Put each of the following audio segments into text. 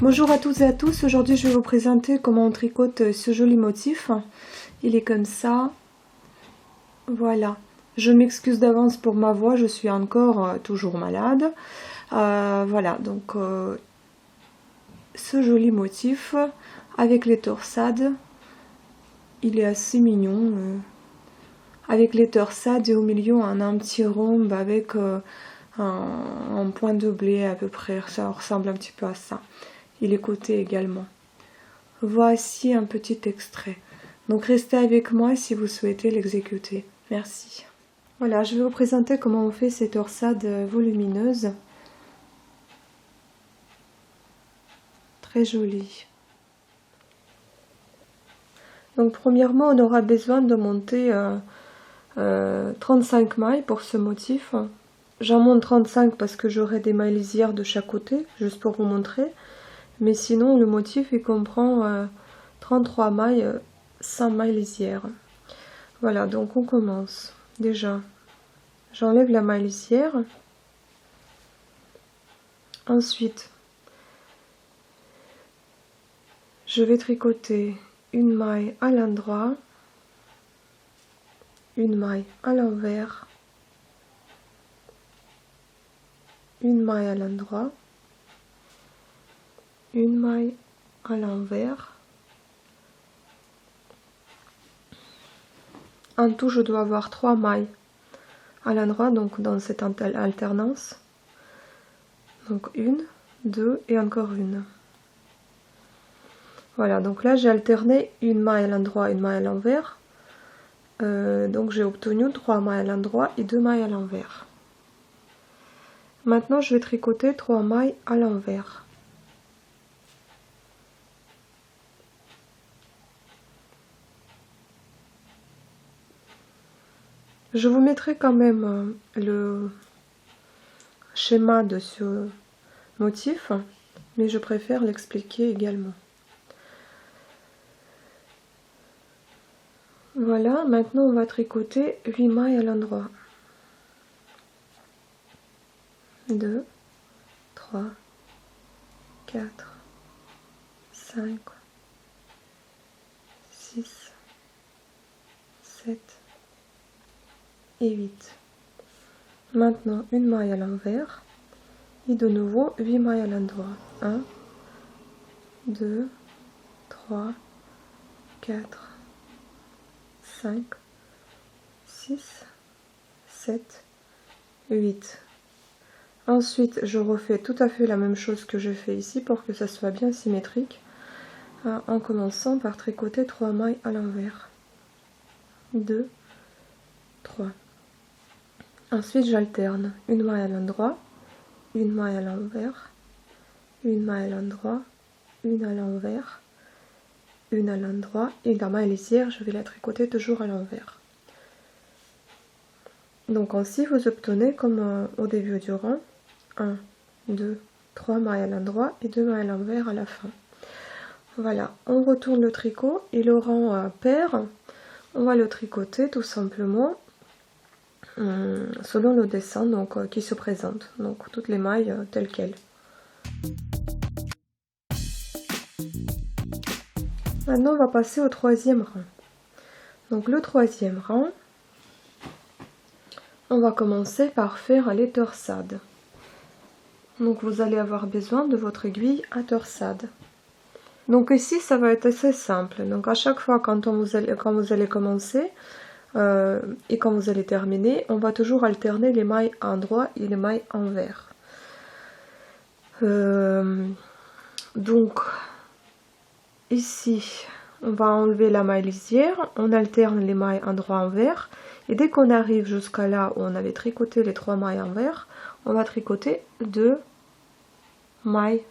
Bonjour à toutes et à tous, aujourd'hui je vais vous présenter comment on tricote ce joli motif. Il est comme ça, voilà. Je m'excuse d'avance pour ma voix, je suis encore toujours malade. Voilà, donc ce joli motif avec les torsades, il est assez mignon. Avec les torsades et au milieu on a un petit rhombe avec un point de blé à peu près, ça ressemble un petit peu à ça. Il est coté également. Voici un petit extrait. Donc restez avec moi si vous souhaitez l'exécuter. Merci. Voilà, je vais vous présenter comment on fait ces torsades volumineuses. Très jolies. Donc premièrement, on aura besoin de monter 35 mailles pour ce motif. J'en monte 35 parce que j'aurai des mailles lisières de chaque côté, juste pour vous montrer. Mais sinon, le motif, il comprend 33 mailles, 100 mailles lisières. Voilà, donc on commence. Déjà, j'enlève la maille lisière. Ensuite, je vais tricoter une maille à l'endroit, une maille à l'envers, une maille à l'endroit, une maille à l'envers. En tout, je dois avoir 3 mailles à l'endroit, donc dans cette alternance. Donc une, deux et encore une. Voilà, donc là j'ai alterné une maille à l'endroit, une maille à l'envers. Donc j'ai obtenu 3 mailles à l'endroit et 2 mailles à l'envers. Maintenant je vais tricoter 3 mailles à l'envers. Je vous mettrai quand même le schéma de ce motif, mais je préfère l'expliquer également. Voilà, maintenant on va tricoter 8 mailles à l'endroit. 2, 3, 4, 5, 6, 7 et 8. Maintenant une maille à l'envers et de nouveau 8 mailles à l'endroit. 1, 2, 3, 4, 5, 6, 7, 8. Ensuite, je refais tout à fait la même chose que j'ai fait ici pour que ça soit bien symétrique, en commençant par tricoter 3 mailles à l'envers. 2, 3. Ensuite, j'alterne une maille à l'endroit, une maille à l'envers, une maille à l'endroit, une à l'envers, une à l'endroit, et la maille lisière, je vais la tricoter toujours à l'envers. Donc ainsi, vous obtenez comme au début du rang, 1, 2, 3 mailles à l'endroit et 2 mailles à l'envers à la fin. Voilà, on retourne le tricot et le rang pair, on va le tricoter tout simplement selon le dessin donc, qui se présente, donc toutes les mailles telles quelles. Maintenant on va passer au troisième rang. Donc le troisième rang, on va commencer par faire les torsades. Donc vous allez avoir besoin de votre aiguille à torsade. Donc ici ça va être assez simple. Donc à chaque fois quand vous allez commencer et quand vous allez terminer, on va toujours alterner les mailles endroit et les mailles envers. Donc ici on va enlever la maille lisière, on alterne les mailles endroit envers, et dès qu'on arrive jusqu'à là où on avait tricoté les 3 mailles envers, on va tricoter 2 mailles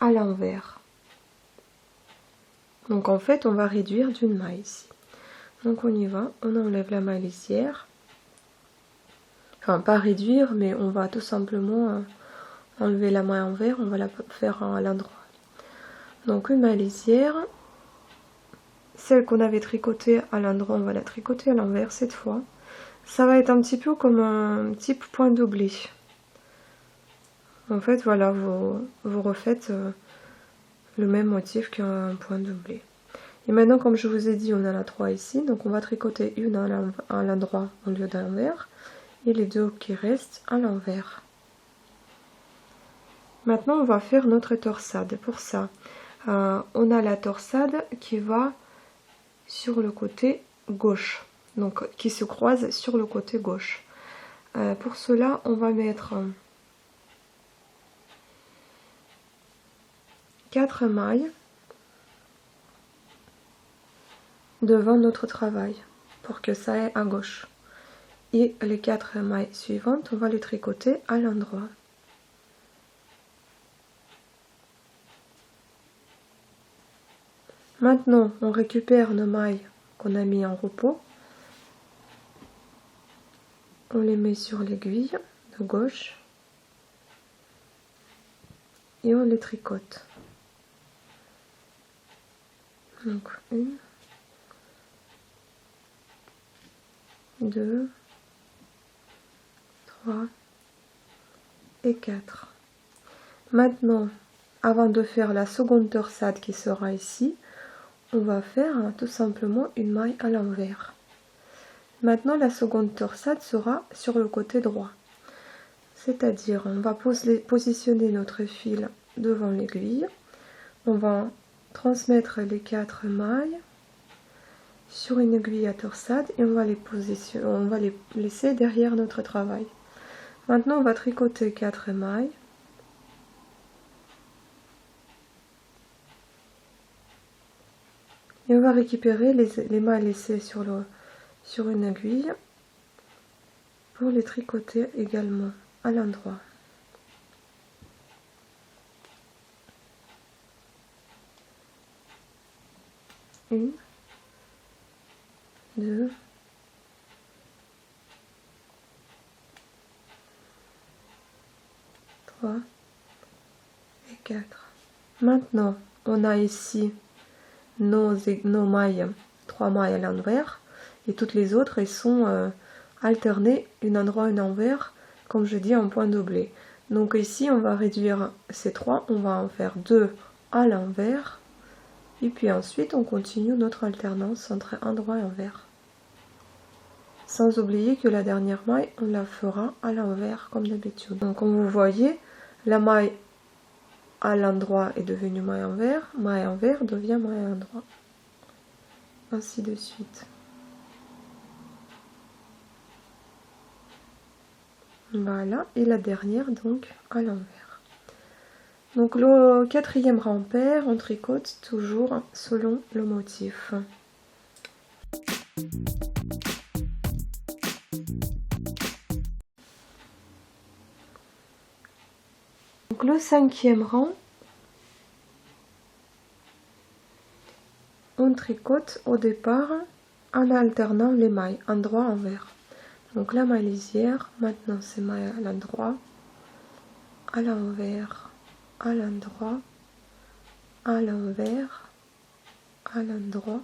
à l'envers. Donc en fait on va réduire d'une maille ici. Donc on y va, on enlève la maille lisière, enfin pas réduire, mais on va tout simplement enlever la maille envers, on va la faire à l'endroit. Donc une maille lisière, celle qu'on avait tricotée à l'endroit, on va la tricoter à l'envers cette fois. Ça va être un petit peu comme un type point doublé. En fait, voilà, vous refaites le même motif qu'un point doublé. Et maintenant, comme je vous ai dit, on a la 3 ici, donc on va tricoter une à l'endroit au lieu d'un l'envers, et les deux qui restent à l'envers. Maintenant, on va faire notre torsade. Pour ça, on a la torsade qui va sur le côté gauche, donc qui se croise sur le côté gauche. Pour cela, on va mettre 4 mailles devant notre travail pour que ça aille à gauche. Et les 4 mailles suivantes, on va les tricoter à l'endroit. Maintenant, on récupère nos mailles qu'on a mis en repos. On les met sur l'aiguille de gauche et on les tricote. Donc 1, 2, 3 et 4. Maintenant, avant de faire la seconde torsade qui sera ici, on va faire tout simplement une maille à l'envers. Maintenant, la seconde torsade sera sur le côté droit. C'est-à-dire, on va positionner notre fil devant l'aiguille. On va transmettre les 4 mailles sur une aiguille à torsade et on va les laisser derrière notre travail. Maintenant, on va tricoter 4 mailles. Et on va récupérer les mailles laissées sur une aiguille pour les tricoter également à l'endroit. Une, 2, 3 et 4. Maintenant, on a ici nos mailles, 3 mailles à l'envers, et toutes les autres, elles sont alternées, une endroit, une envers, comme je dis, en point doublé. Donc ici, on va réduire ces 3, on va en faire 2 à l'envers, et puis ensuite, on continue notre alternance entre endroit et envers. Sans oublier que la dernière maille, on la fera à l'envers, comme d'habitude. Donc comme vous voyez, la maille à l'endroit est devenue maille envers devient maille à l'endroit. Ainsi de suite. Voilà, et la dernière donc à l'envers. Donc le 4e rang pair, on tricote toujours selon le motif. Donc le 5e rang, on tricote au départ en alternant les mailles endroit envers. Donc la maille lisière, maintenant c'est maille à l'endroit, à l'envers, à l'endroit, à l'envers, à l'endroit,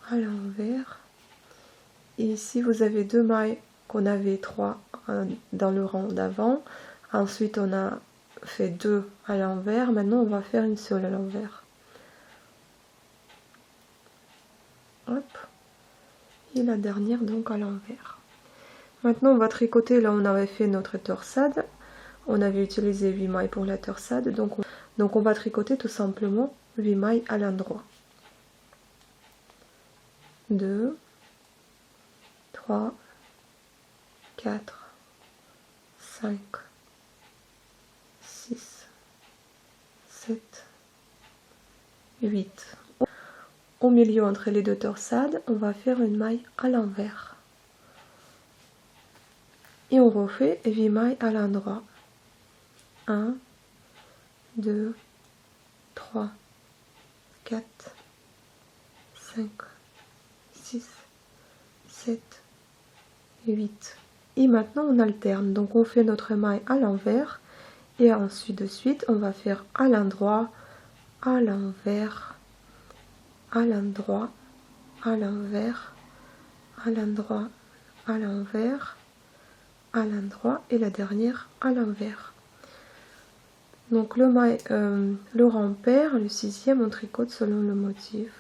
à l'envers. Et ici vous avez 2 mailles qu'on avait 3 dans le rang d'avant. Ensuite on a fait 2 à l'envers. Maintenant on va faire une seule à l'envers. Hop. Et la dernière donc à l'envers. Maintenant on va tricoter là où on avait fait notre torsade. On avait utilisé 8 mailles pour la torsade, donc on va tricoter tout simplement 8 mailles à l'endroit. 2, 3, 4, 5, 6, 7, 8. Au milieu entre les deux torsades, on va faire une maille à l'envers. Et on refait 8 mailles à l'endroit. 1, 2, 3, 4, 5, 6, 7, 8. Et maintenant on alterne. Donc on fait notre maille à l'envers. Et ensuite de suite, on va faire à l'endroit, à l'envers, à l'endroit, à l'envers, à l'endroit, à l'envers, à l'endroit et la dernière à l'envers. Donc le rang pair, le 6e, on tricote selon le motif.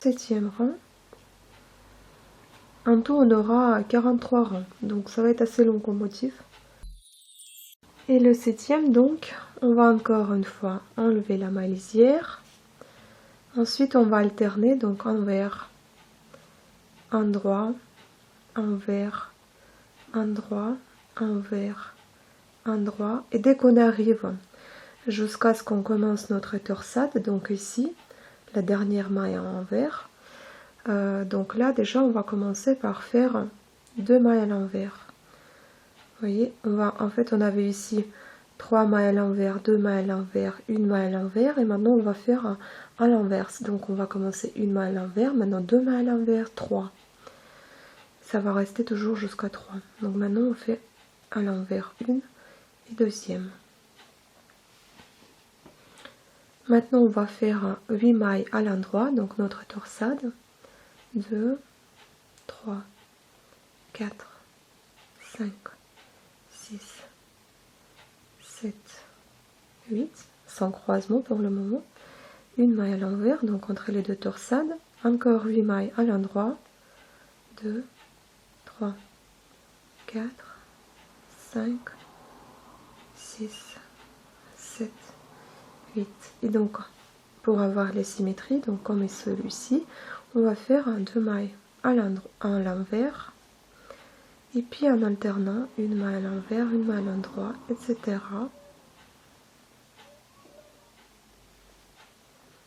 7e rang. En tout, on aura 43 rangs, donc ça va être assez long comme motif. Et le 7e, donc, on va encore une fois enlever la maille lisière. Ensuite, on va alterner, donc envers, endroit, envers, endroit, envers, endroit. Et dès qu'on arrive jusqu'à ce qu'on commence notre torsade, donc ici, la dernière maille en envers, donc là déjà on va commencer par faire 2 mailles à l'envers. Vous voyez, en fait on avait ici 3 mailles à l'envers, 2 mailles à l'envers, une maille à l'envers, et maintenant on va faire à l'inverse. Donc on va commencer une maille à l'envers, maintenant 2 mailles à l'envers, 3. Ça va rester toujours jusqu'à 3. Donc maintenant on fait à l'envers une et deuxième. Maintenant on va faire 8 mailles à l'endroit, donc notre torsade. 2, 3, 4, 5, 6, 7, 8, sans croisement pour le moment. Une maille à l'envers, donc entre les deux torsades. Encore 8 mailles à l'endroit. 2, 3, 4, 5, 6, 7, 8. Et donc, pour avoir les symétries, donc comme est celui-ci, on va faire 2 mailles à l'envers. Et puis en alternant, une maille à l'envers, une maille à l'endroit, etc.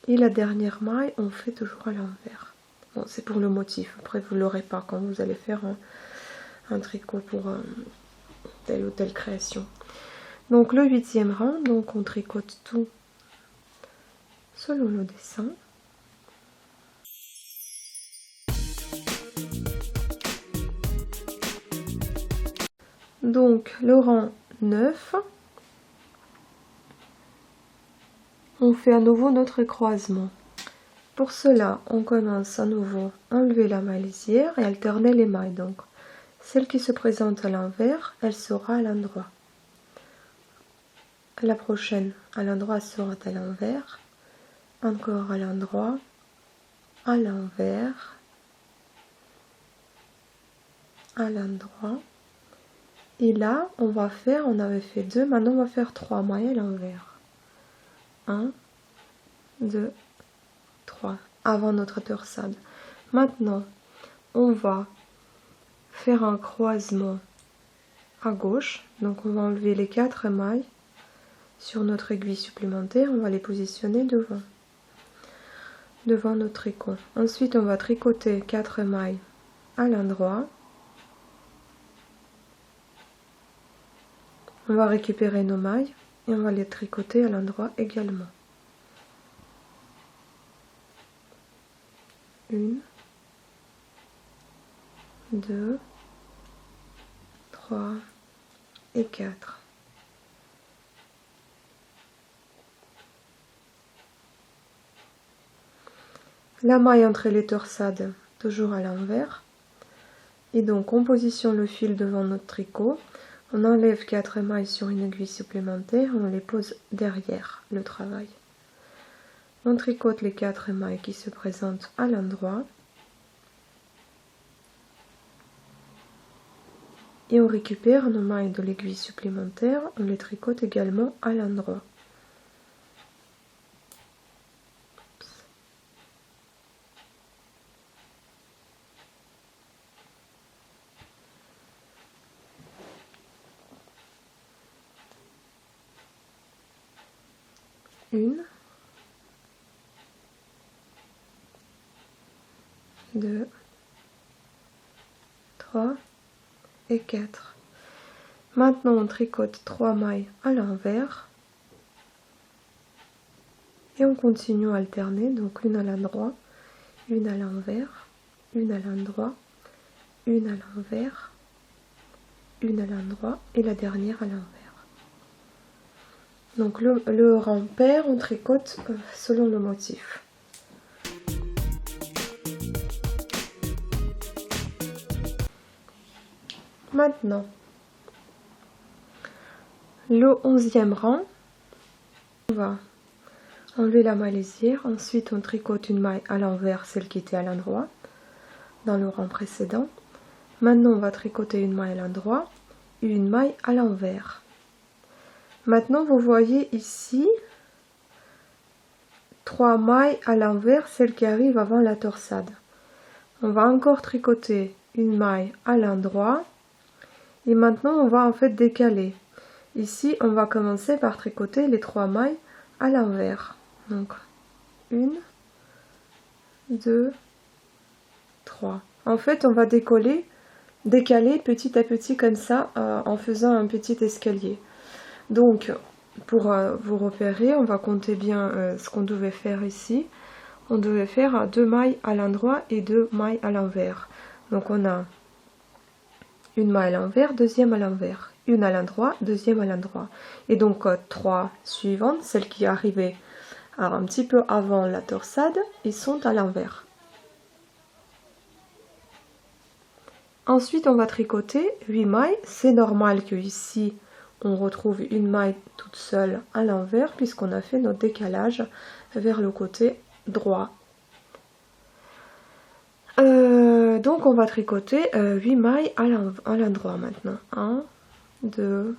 Et la dernière maille, on fait toujours à l'envers. Bon, c'est pour le motif. Après, vous ne l'aurez pas quand vous allez faire un tricot pour telle ou telle création. Donc le 8e rang, donc on tricote tout selon le dessin. Donc le rang 9, on fait à nouveau notre croisement. Pour cela, on commence à nouveau à enlever la maille lisière et alterner les mailles. Donc celle qui se présente à l'envers, elle sera à l'endroit. La prochaine à l'endroit sera à l'envers, encore à l'endroit, à l'envers, à l'endroit. Et là, on avait fait 2, maintenant on va faire 3 mailles à l'envers. 1, 2, 3, avant notre torsade. Maintenant, on va faire un croisement à gauche. Donc on va enlever les 4 mailles sur notre aiguille supplémentaire. On va les positionner devant notre tricot. Ensuite, on va tricoter 4 mailles à l'endroit. On va récupérer nos mailles et on va les tricoter à l'endroit également. 1, 2, 3 et 4. La maille entre les torsades, toujours à l'envers. Et donc on positionne le fil devant notre tricot. On enlève 4 mailles sur une aiguille supplémentaire, on les pose derrière le travail. On tricote les 4 mailles qui se présentent à l'endroit. Et on récupère nos mailles de l'aiguille supplémentaire, on les tricote également à l'endroit. Une, 2, 3 et 4. Maintenant on tricote 3 mailles à l'envers et on continue à alterner, donc une à l'endroit, une à l'envers, une à l'endroit, une à l'envers, une à l'endroit et la dernière à l'envers. Donc le rang pair, on tricote selon le motif. Maintenant, Le 11e rang, on va enlever la maille lisière, ensuite on tricote une maille à l'envers, celle qui était à l'endroit, dans le rang précédent. Maintenant on va tricoter une maille à l'endroit et une maille à l'envers. Maintenant vous voyez ici 3 mailles à l'envers, celles qui arrivent avant la torsade. On va encore tricoter une maille à l'endroit et maintenant on va en fait décaler. Ici on va commencer par tricoter les 3 mailles à l'envers. Donc 1, 2, 3. En fait on va décaler petit à petit comme ça en faisant un petit escalier. Donc pour vous repérer, on va compter bien ce qu'on devait faire ici. On devait faire 2 mailles à l'endroit et 2 mailles à l'envers. Donc on a une maille à l'envers, deuxième à l'envers, une à l'endroit, deuxième à l'endroit. Et donc 3 suivantes, celles qui arrivaient un petit peu avant la torsade, ils sont à l'envers. Ensuite on va tricoter 8 mailles. C'est normal que ici on retrouve une maille toute seule à l'envers puisqu'on a fait notre décalage vers le côté droit. Donc on va tricoter 8 mailles à l'endroit maintenant. 1, 2,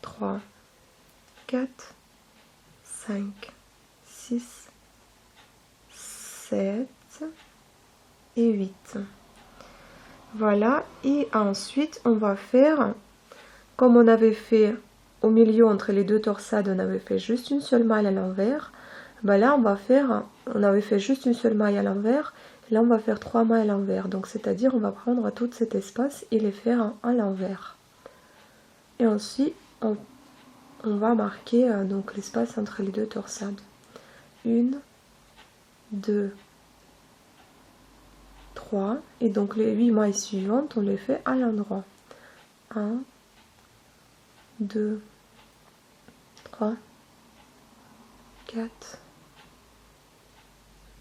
3, 4, 5, 6, 7 et 8. Voilà, et ensuite on va faire, comme on avait fait au milieu entre les deux torsades, on avait fait juste une seule maille à l'envers. Ben là on avait fait juste une seule maille à l'envers. Là on va faire 3 mailles à l'envers, donc c'est-à-dire on va prendre tout cet espace et les faire à l'envers. Et ensuite on va marquer donc l'espace entre les deux torsades. 1, 2, 3, et donc les 8 mailles suivantes on les fait à l'endroit. 1, 2, 3, 4,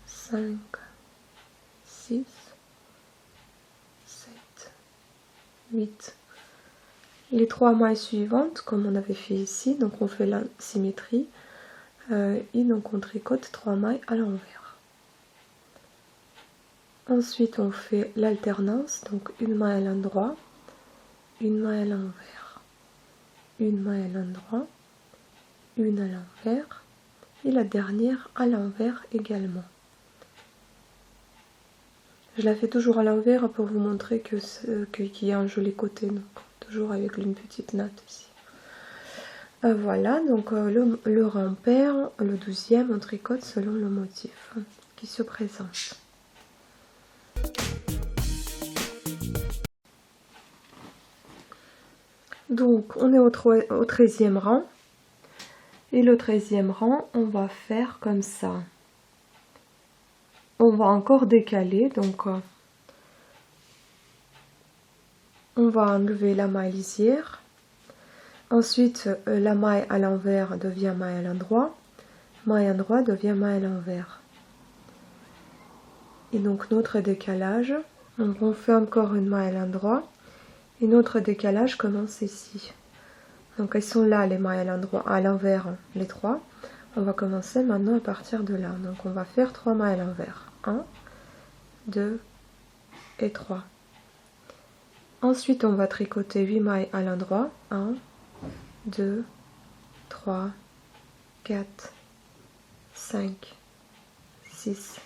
5, 6, 7, 8. Les 3 mailles suivantes, comme on avait fait ici, donc on fait la symétrie, et donc on tricote 3 mailles à l'envers. Ensuite on fait l'alternance, donc une maille à l'endroit, une maille à l'envers, une maille à l'endroit, une à l'envers, et la dernière à l'envers également. Je la fais toujours à l'envers pour vous montrer qu'il y a un joli côté, donc toujours avec une petite natte ici. Voilà, donc le rang pair, le 12e, on tricote selon le motif qui se présente. Donc on est au 13e rang, et le 13e rang, on va faire comme ça. On va encore décaler, donc on va enlever la maille lisière. Ensuite, la maille à l'envers devient maille à l'endroit. Maille à l'endroit devient maille à l'envers. Et donc notre décalage, on fait encore une maille à l'endroit. Et notre décalage commence ici. Donc elles sont là les mailles à l'endroit, à l'envers, les 3. On va commencer maintenant à partir de là. Donc on va faire 3 mailles à l'envers. 1, 2 et 3. Ensuite on va tricoter 8 mailles à l'endroit. 1, 2, 3, 4, 5, 6,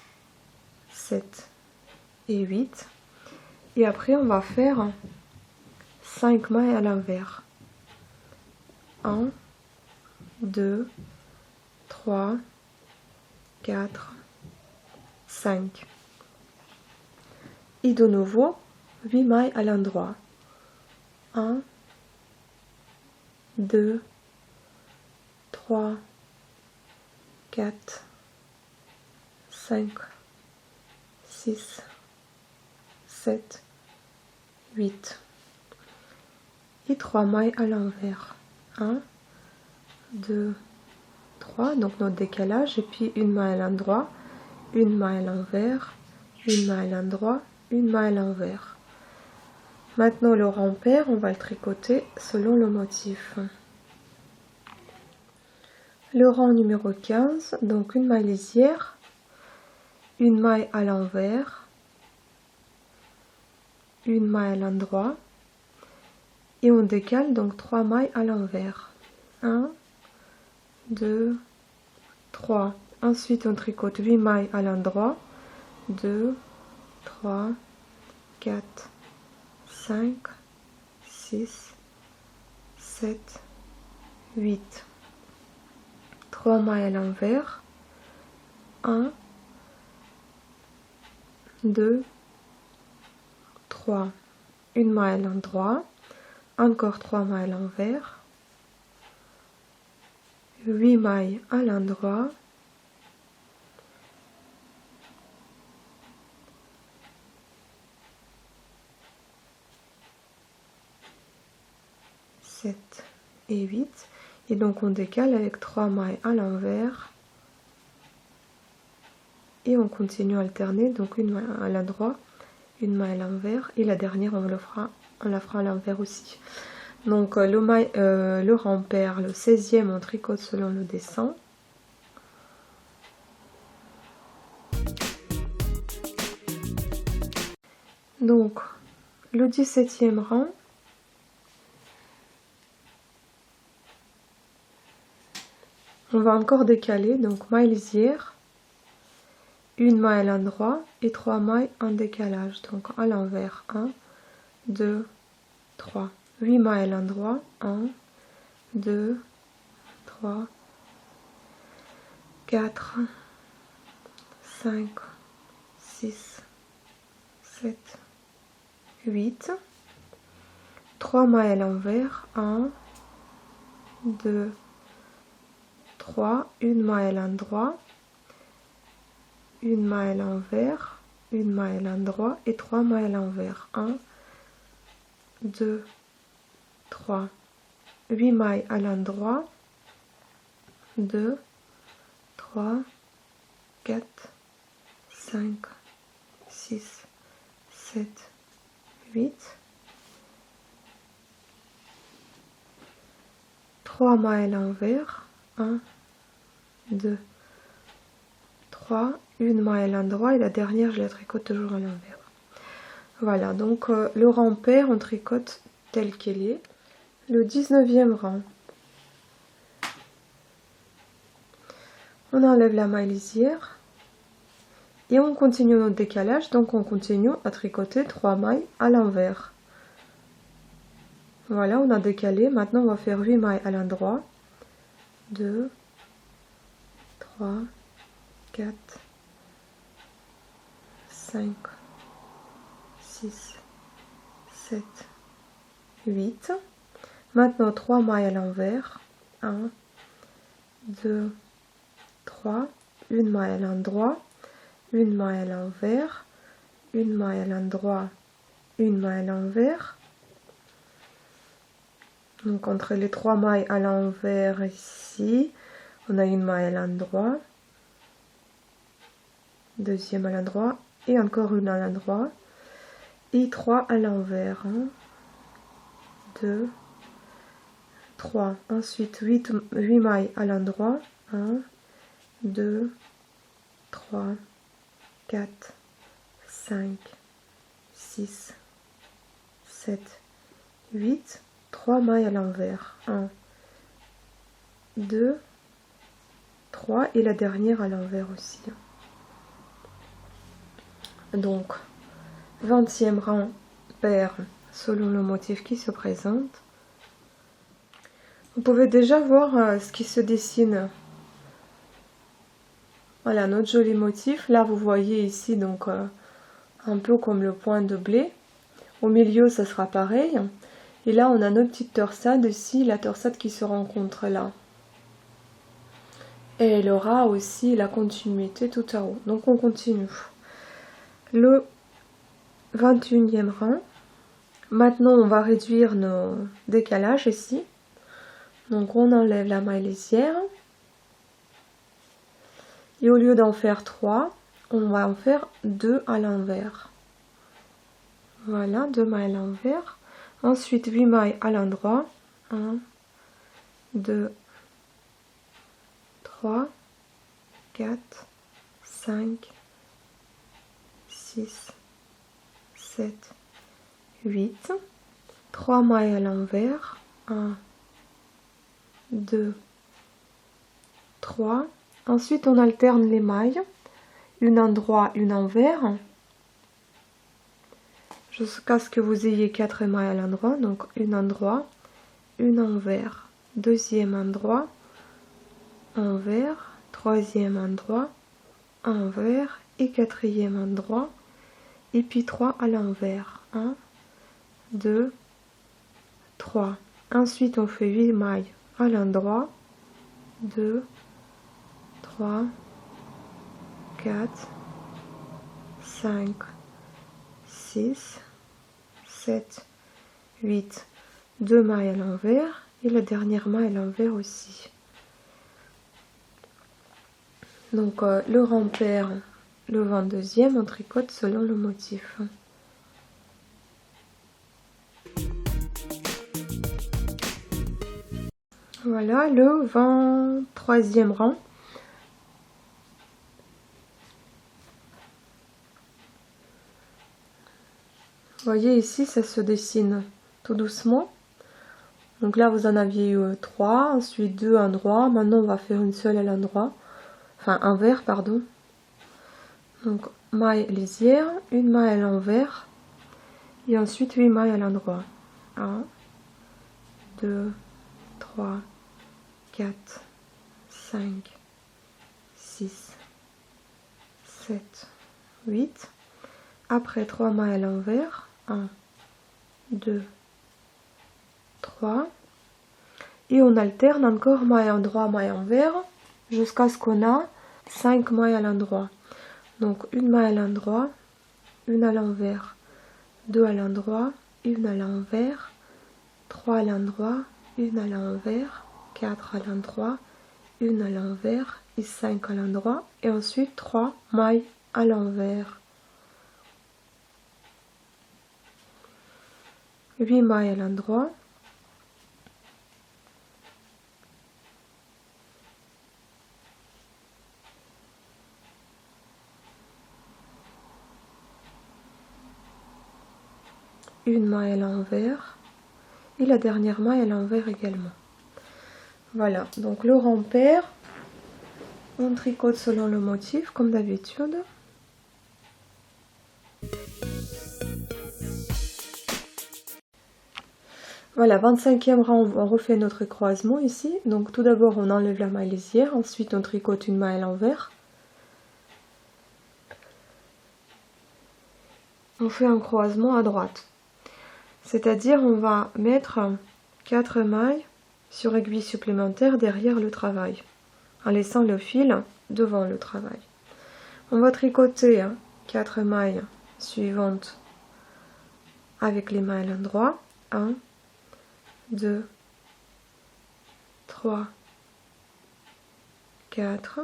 7 et 8. Et après on va faire 5 mailles à l'envers. 1, 2, 3, 4, 5. Et de nouveau 8 mailles à l'endroit. 1, 2, 3, 4, 5, 6, 7, 8. Et 3 mailles à l'envers. 1, 2, 3, donc notre décalage, et puis une maille à l'endroit, une maille à l'envers, une maille à l'endroit, une maille à l'envers. Maintenant le rang pair, on va le tricoter selon le motif. Le rang numéro 15, donc une maille lisière, une maille à l'envers, une maille à l'endroit et on décale donc 3 mailles à l'envers. 1, 2, 3. Ensuite on tricote 8 mailles à l'endroit. 2, 3, 4, 5, 6, 7, 8. 3 mailles à l'envers. 1, 2, 3. Une maille à l'endroit. Encore 3 mailles à l'envers. 8 mailles à l'endroit. 7 et 8. Et donc on décale avec 3 mailles à l'envers. Et on continue à alterner, donc une maille à l'endroit, une maille à l'envers. Et la dernière, on la fera à l'envers aussi. Donc le rang pair, le 16e, on tricote selon le dessin. Donc le 17e rang, on va encore décaler, donc maille lisière, une maille à l'endroit et 3 mailles en décalage, donc à l'envers. 1, 2, 3. 8 mailles à l'endroit. 1, 2, 3, 4, 5, 6, 7, 8. 3 mailles à l'envers. 1, 2, 3. Une maille à l'endroit. Une maille à l'envers. Une maille à l'endroit et 3 mailles à l'envers. 1, 2, 3. 8 mailles à l'endroit. 2, 3, 4, 5, 6, 7, 8. 3 mailles à l'envers. 1, 2, 3. Une maille à l'endroit et la dernière, je la tricote toujours à l'envers. Voilà, donc le rang pair, on tricote tel qu'il est. Le 19e rang, on enlève la maille lisière et on continue notre décalage, donc on continue à tricoter 3 mailles à l'envers. Voilà, on a décalé, maintenant on va faire 8 mailles à l'endroit. 2, 3, 4, 5, 6, 7, 8. Maintenant 3 mailles à l'envers. 1, 2, 3. Une maille à l'endroit, une maille à l'envers, une maille à l'endroit, une maille à l'envers. Donc entre les 3 mailles à l'envers ici, on a une maille à l'endroit, deuxième à l'endroit et encore une à l'endroit et 3 à l'envers. 1, 2, 3. Ensuite 8 mailles à l'endroit. 1, 2, 3, 4, 5, 6, 7, 8. 3 mailles à l'envers. 1, 2, 3 et la dernière à l'envers aussi. Donc 20e rang pair selon le motif qui se présente. Vous pouvez déjà voir ce qui se dessine. Voilà notre joli motif. Là vous voyez ici donc un peu comme le point de blé. Au milieu ça sera pareil. Et là on a notre petite torsade ici, la torsade qui se rencontre là. Et elle aura aussi la continuité tout en haut. Donc on continue. Le 21e rang. Maintenant on va réduire nos décalages ici. Donc on enlève la maille lisière. Et au lieu d'en faire 3, on va en faire 2 à l'envers. Voilà, 2 mailles à l'envers. Ensuite 8 mailles à l'endroit. 1, 2, 3, 4, 5, 6, 7, 8. 3 mailles à l'envers. 1, 2, 3. Ensuite, on alterne les mailles. Une endroit, une envers. Jusqu'à ce que vous ayez 4 mailles à l'endroit. Donc, une endroit, une envers. Deuxième endroit, envers. Troisième endroit, envers. Et quatrième endroit. Et puis 3 à l'envers. 1, 2, 3. Ensuite, on fait 8 mailles à l'endroit. 2, 3, 4, 5, 6, 7, 8. 2 mailles à l'envers et la dernière maille à l'envers aussi. Donc le rang pair, le 22e, on tricote selon le motif. Voilà le 23e rang. Vous voyez ici, ça se dessine tout doucement. Donc là, vous en aviez eu 3, ensuite 2 endroits. Maintenant, on va faire une seule à l'endroit. Enfin, envers, pardon. Donc, maille lisière, une maille à l'envers. Et ensuite, 8 mailles à l'endroit. 1, 2, 3, 4, 5, 6, 7, 8. Après, 3 mailles à l'envers. 1, 2, 3. Et on alterne encore maille endroit, maille envers, jusqu'à ce qu'on a 5 mailles à l'endroit. Donc une maille à l'endroit, une à l'envers, 2 à l'endroit, une à l'envers, 3 à l'endroit, une à l'envers, 4 à l'endroit, une à l'envers et 5 à l'endroit. Et ensuite 3 mailles à l'envers. 8 mailles à l'endroit. Une maille à l'envers et la dernière maille à l'envers également. Voilà, donc le rang pair, on tricote selon le motif comme d'habitude. Voilà, 25e rang, on refait notre croisement ici. Donc tout d'abord on enlève la maille lisière, ensuite on tricote une maille à l'envers. On fait un croisement à droite. C'est-à-dire on va mettre 4 mailles sur aiguille supplémentaire derrière le travail, en laissant le fil devant le travail. On va tricoter 4 mailles suivantes avec les mailles à l'endroit. 1, 2, 3, 4.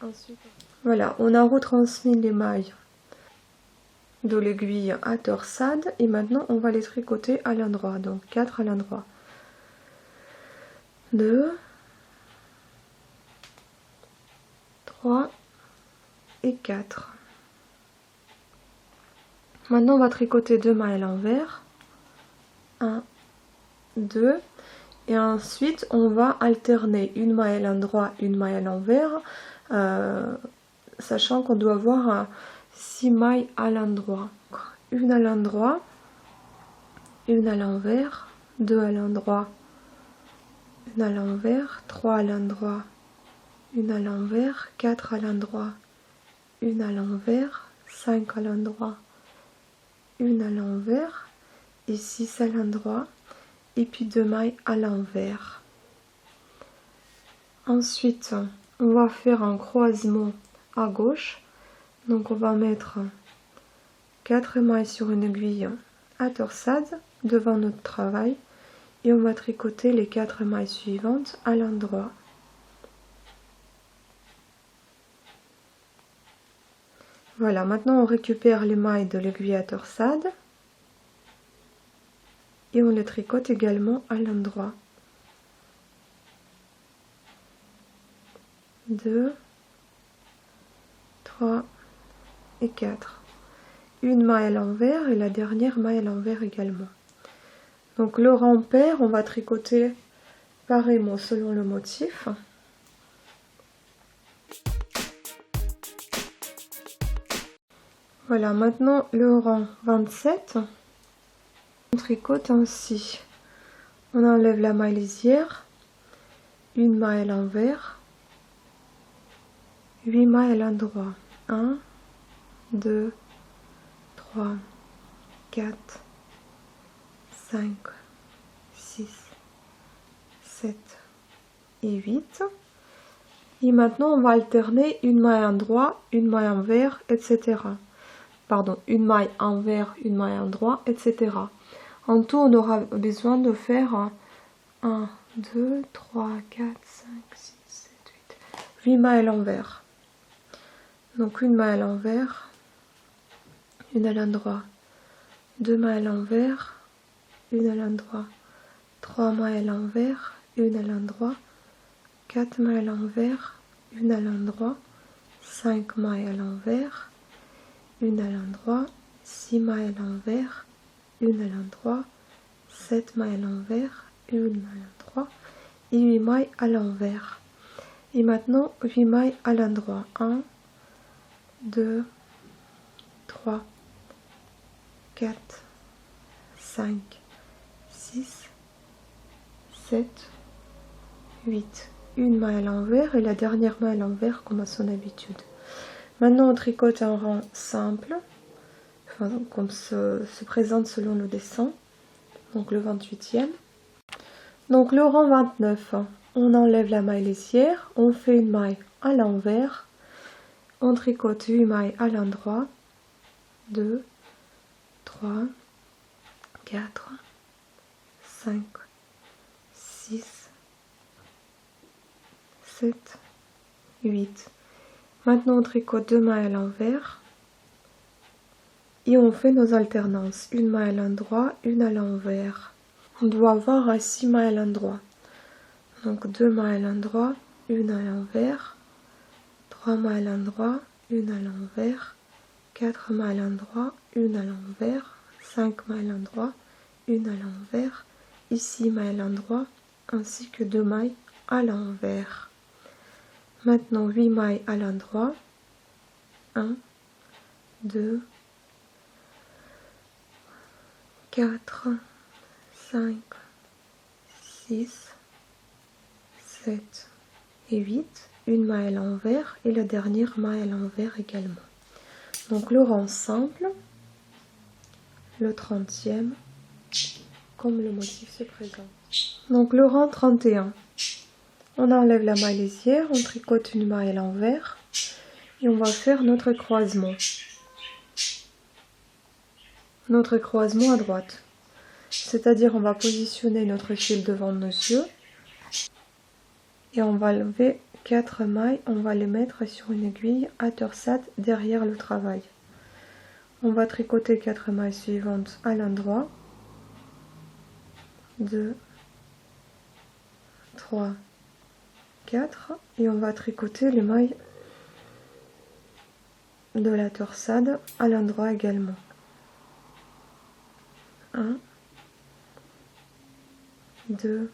Ensuite, voilà, on a retransmis les mailles de l'aiguille à torsade et maintenant on va les tricoter à l'endroit, donc 4 à l'endroit. 2, 3 et 4. Maintenant on va tricoter 2 mailles à l'envers. 1, 2. Et ensuite on va alterner une maille à l'endroit, une maille à l'envers, sachant qu'on doit avoir 6 mailles à l'endroit. Une à l'endroit, une à l'envers, 2 à l'endroit, une à l'envers, 3 à l'endroit, une à l'envers, 4 à l'endroit, une à l'envers, 5 à l'endroit, une à l'envers et 6 à l'endroit et puis 2 mailles à l'envers. Ensuite on va faire un croisement à gauche, donc on va mettre 4 mailles sur une aiguille à torsade devant notre travail et on va tricoter les 4 mailles suivantes à l'endroit. Voilà, maintenant on récupère les mailles de l'aiguille à torsade et on les tricote également à l'endroit. 2, 3 et 4. Une maille à l'envers et la dernière maille à l'envers également. Donc le rang pair, on va tricoter pareillement selon le motif. Voilà, maintenant le rang 27, on tricote ainsi. On enlève la maille lisière, une maille à l'envers, 8 mailles à l'endroit. 1, 2, 3, 4, 5, 6, 7 et 8. Et maintenant on va alterner une maille à endroit, une maille envers, etc. Pardon, une maille envers, une maille endroit, etc. En tout, on aura besoin de faire 1, 2, 3, 4, 5, 6, 7, 8 mailles à l'envers. Donc une maille à l'envers, une à l'endroit, 2 mailles à l'envers, une à l'endroit, 3 mailles à l'envers, une à l'endroit, 4 mailles à l'envers, une à l'endroit, 5 mailles à l'envers, une à l'endroit, 6 mailles à l'envers, une à l'endroit, 7 mailles à l'envers, une maille à l'endroit et 8 mailles à l'envers. Et maintenant 8 mailles à l'endroit. 1, 2, 3, 4, 5, 6, 7, 8. Une maille à l'envers et la dernière maille à l'envers comme à son habitude. Maintenant on tricote un rang simple, enfin, comme se présente selon le dessin, donc le 28e. Donc le rang 29, on enlève la maille lisière, on fait une maille à l'envers, on tricote 8 mailles à l'endroit, 2, 3, 4, 5, 6, 7, 8. Maintenant on tricote 2 mailles à l'envers et on fait nos alternances, une maille à l'endroit, une à l'envers. On doit avoir 6 mailles à l'endroit. Donc 2 mailles à l'endroit, une à l'envers, 3 mailles à l'endroit, une à l'envers, 4 mailles à l'endroit, une à l'envers, 5 mailles à l'endroit, une à l'envers, et 6 mailles à l'endroit, ainsi que 2 mailles à l'envers. Maintenant 8 mailles à l'endroit, 1, 2, 4, 5, 6, 7 et 8, une maille à l'envers et la dernière maille à l'envers également. Donc le rang simple, le 30e, comme le motif se présente. Donc le rang 31, on enlève la maille lisière, on tricote une maille à l'envers et on va faire notre croisement. Notre croisement à droite. C'est-à-dire on va positionner notre fil devant nos yeux et on va lever 4 mailles, on va les mettre sur une aiguille à torsade derrière le travail. On va tricoter 4 mailles suivantes à l'endroit, 2, 3, 4 et on va tricoter les mailles de la torsade à l'endroit également. 1, 2,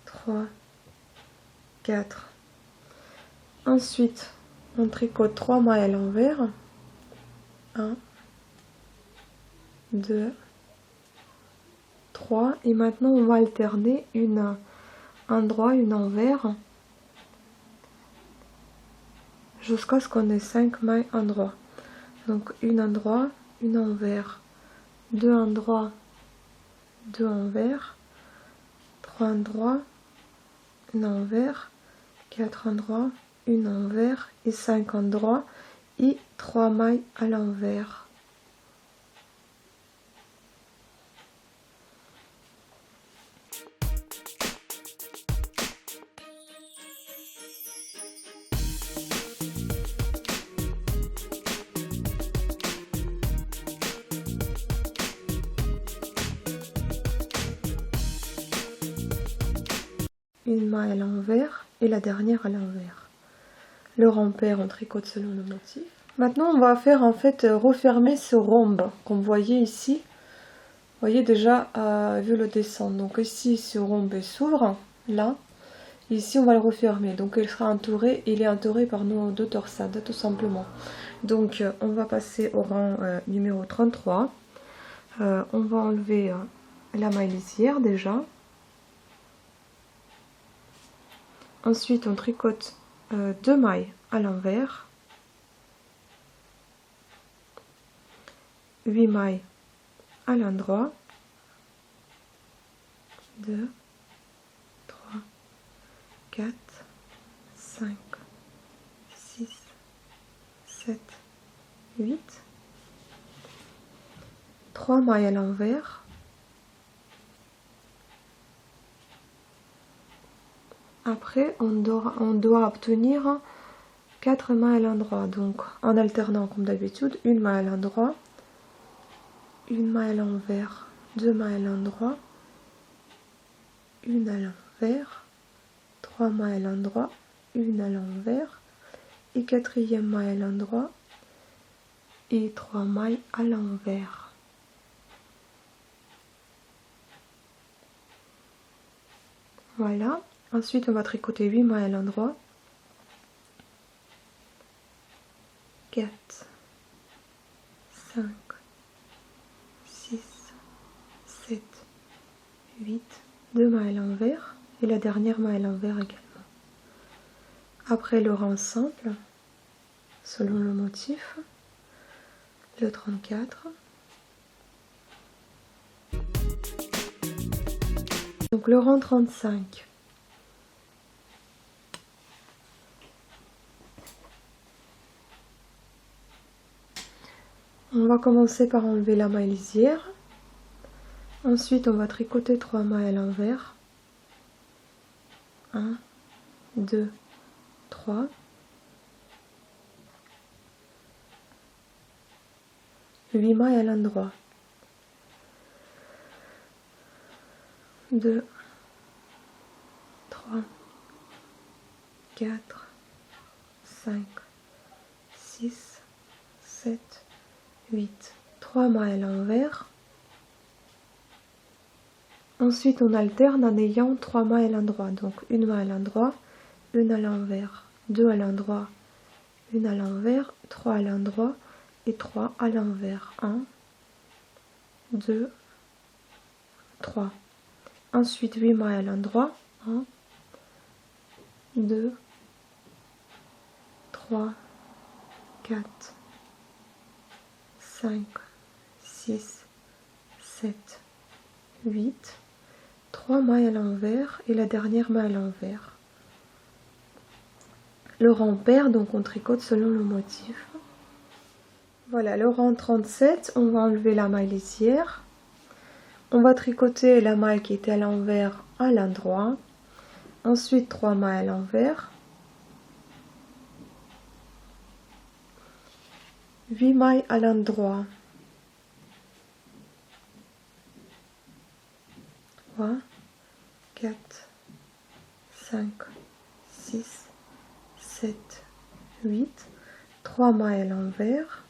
3, 4. Ensuite, on tricote 3 mailles à l'envers. 1, 2, 3. Et maintenant, on va alterner une endroit, une envers, jusqu'à ce qu'on ait 5 mailles endroit. Donc, une endroit, une envers, 2 endroits, 2 envers, 3 endroits, une envers, 4 endroits, une envers et 5 endroits et 3 mailles à l'envers. Une maille à l'envers, et la dernière à l'envers. Le rang pair, on tricote selon le motif. Maintenant, on va faire en fait refermer ce rhombe qu'on voyait ici. Vous voyez déjà, vu le dessin. Donc ici, ce rhombe s'ouvre, là. Ici, on va le refermer. Donc il sera entouré, il est entouré par nos deux torsades, tout simplement. Donc on va passer au rang numéro 33. On va enlever la maille lisière déjà. Ensuite, on tricote 2 mailles à l'envers, 8 mailles à l'endroit, 2, 3, 4, 5, 6, 7, 8, 3 mailles à l'envers, après on doit obtenir 4 mailles à l'endroit, donc en alternant comme d'habitude, une maille à l'endroit, une maille à l'envers, 2 mailles à l'endroit, une à l'envers, 3 mailles à l'endroit, une à l'envers, et quatrième maille à l'endroit, et 3 mailles à l'envers. Voilà, ensuite on va tricoter 8 mailles à l'endroit, 4, 5, 6, 7, 8, 2 mailles à l'envers et la dernière maille à l'envers également. Après le rang simple, selon le motif, le 34. Donc le rang 35. On va commencer par enlever la maille lisière. Ensuite, on va tricoter 3 mailles à l'envers. 1, 2, 3. Huit mailles à l'endroit. 2, 3, 4, 5, 6, 7, 8. 3 mailles à l'envers. Ensuite, on alterne en ayant 3 mailles à l'endroit. Donc, une maille à l'endroit, une à l'envers, 2 à l'endroit, une à l'envers, 3 à l'endroit et 3 à l'envers. 1, 2, 3. Ensuite, 8 mailles à l'endroit. 1, 2, 3, 4, 5, 6, 7, 8. 3 mailles à l'envers et la dernière maille à l'envers. Le rang pair, donc on tricote selon le motif. Voilà, le rang 37, on va enlever la maille lisière. On va tricoter la maille qui était à l'envers à l'endroit. Ensuite, 3 mailles à l'envers. 8 mailles à l'endroit. 3, 4, 5, 6, 7, 8. 3 mailles à l'envers.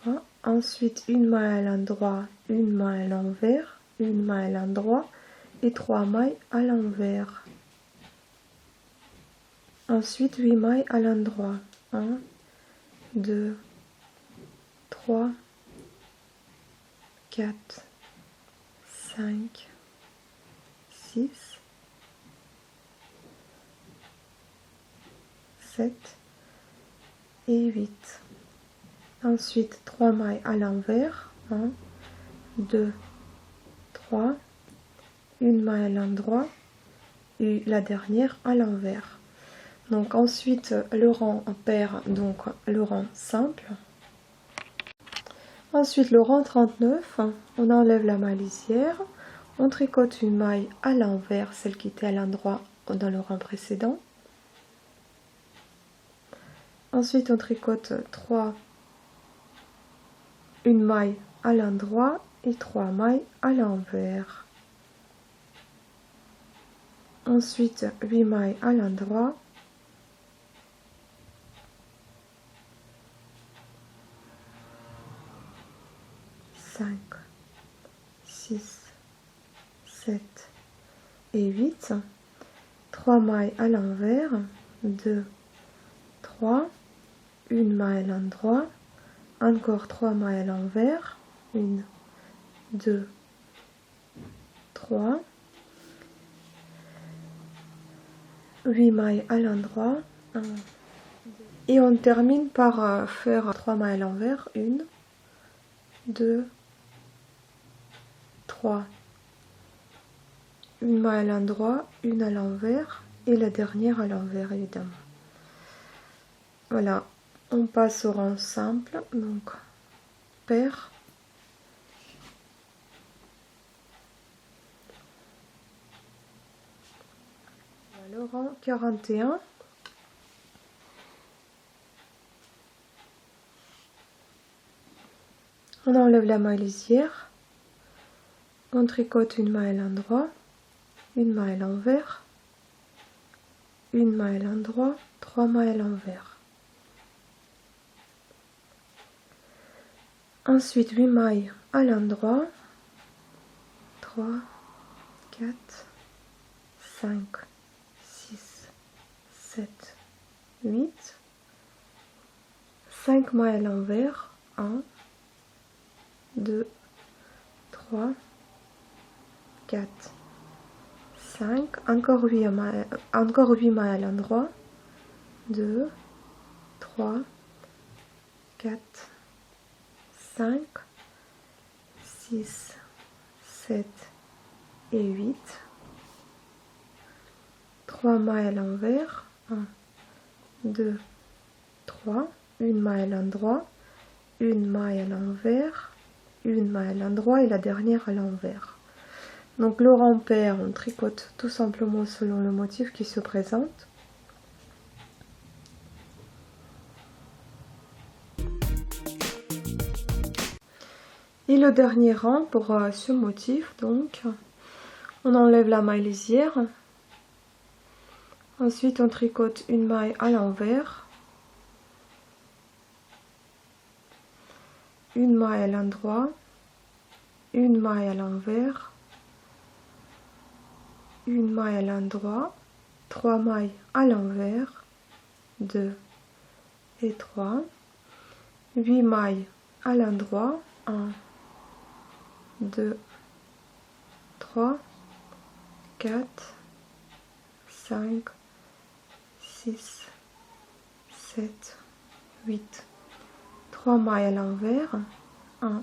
3. Ensuite, une maille à l'endroit, une maille à l'envers, une maille à l'endroit et 3 mailles à l'envers. Ensuite, 8 mailles à l'endroit. 1, 2, 3, 4, 5, 6, 7 et 8. Ensuite, 3 mailles à l'envers. 1, 2, 3. Une maille à l'endroit et la dernière à l'envers. Donc ensuite, le rang pair, donc le rang simple. Ensuite, le rang 39, on enlève la maille lisière. On tricote une maille à l'envers, celle qui était à l'endroit dans le rang précédent. Ensuite, on tricote une maille à l'endroit et 3 mailles à l'envers. Ensuite 8 mailles à l'endroit, 5, 6, 7 et 8, 3 mailles à l'envers, 2, 3, une maille à l'endroit, encore 3 mailles à l'envers, 1, 2, 3, 8 mailles à l'endroit, et on termine par faire 3 mailles à l'envers, 1, 2, 3, une maille à l'endroit, une à l'envers et la dernière à l'envers évidemment. Voilà, on passe au rang simple, donc paire, le rang 41. On enlève la maille lisière, on tricote une maille à l'endroit, une maille à l'envers, une maille à l'endroit, 3 mailles à l'envers. Ensuite 8 mailles à l'endroit, 3, 4, 5, 6, 7, 8, 5 mailles à l'envers, 1, 2, 3, 4, 5, encore 8 mailles à l'endroit, 2, 3, 4, 5, 6, 7 et 8, 3 mailles à l'envers, 1, 2, 3, une maille à l'endroit, une maille à l'envers, une maille à l'endroit et la dernière à l'envers. Donc le rang pair, on tricote tout simplement selon le motif qui se présente. Et le dernier rang pour ce motif, donc on enlève la maille lisière. Ensuite on tricote une maille à l'envers, une maille à l'endroit, une maille à l'envers, une maille à l'endroit, 3 mailles à l'envers, 2 et 3, 8 mailles à l'endroit, 1, 2, 3, 4, 5, 6, 7, 8, 3 mailles à l'envers, 1,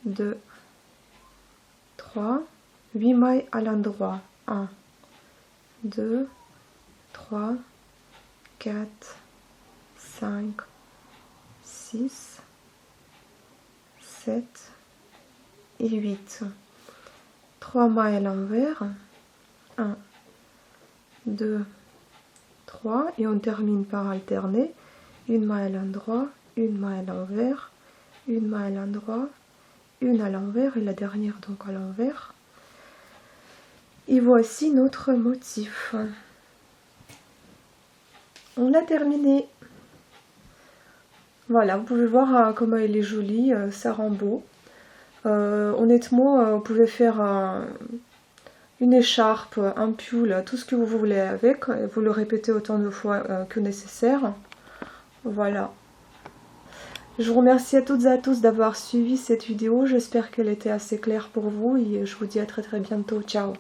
2, 3, 8 mailles à l'endroit, 1, 2, 3, 4, 5, 6, 7 et 8. 3 mailles à l'envers, 1, 2, 3 et on termine par alterner, une maille à l'endroit, une maille à l'envers, une maille à l'endroit, une à l'envers et la dernière donc à l'envers. Et voici notre motif. On a terminé. Voilà, vous pouvez voir comment il est joli, ça rend beau. Honnêtement, vous pouvez faire une écharpe, un pull, tout ce que vous voulez avec. Vous le répétez autant de fois que nécessaire. Voilà. Je vous remercie à toutes et à tous d'avoir suivi cette vidéo. J'espère qu'elle était assez claire pour vous et je vous dis à très bientôt. Ciao!